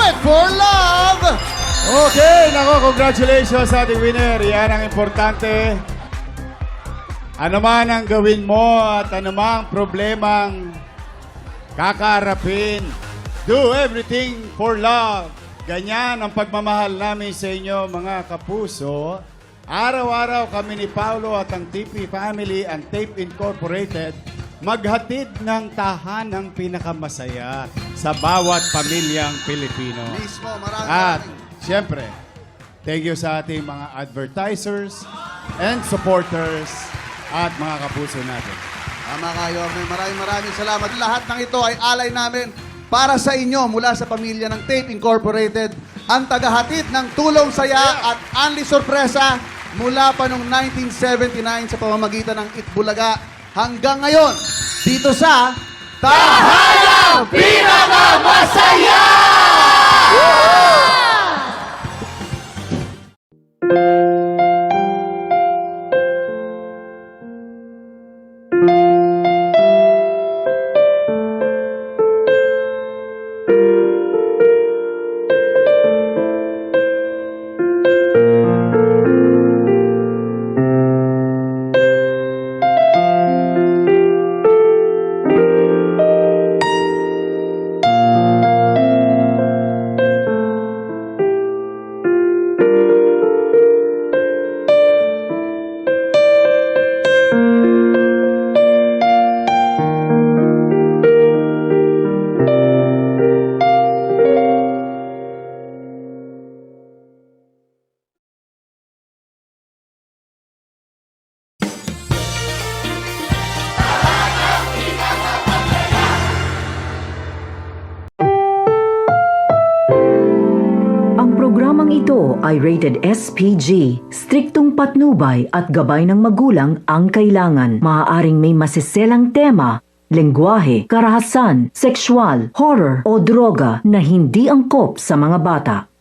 it for love! Okay, nako, congratulations sa ating winner. Yan ang importante. Ano man ang gawin mo at ano mang problemang kakaharapin, do everything for love. Ganyan ang pagmamahal namin sa inyo, mga kapuso. Araw-araw kami ni Paulo at ang TP Family and Tape Incorporated maghatid ng tahanang pinakamasaya sa bawat pamilyang Pilipino. Mismo, maraming At siyempre, thank you sa ating mga advertisers and supporters at mga kapuso natin. Tama kayo, maraming salamat. Lahat ng ito ay alay namin para sa inyo mula sa pamilya ng Tape Incorporated, ang tagahatid ng tulong saya at Anli Sorpresa mula pa noong 1979 sa pamamagitan ng Itbulaga hanggang ngayon dito sa Tahanang Pinakamasaya! Ang programang ito ay rated SPG. Striktong patnubay at gabay ng magulang ang kailangan. Maaaring may masiselang tema, lengguwahe, karahasan, sexual, horror o droga na hindi angkop sa mga bata.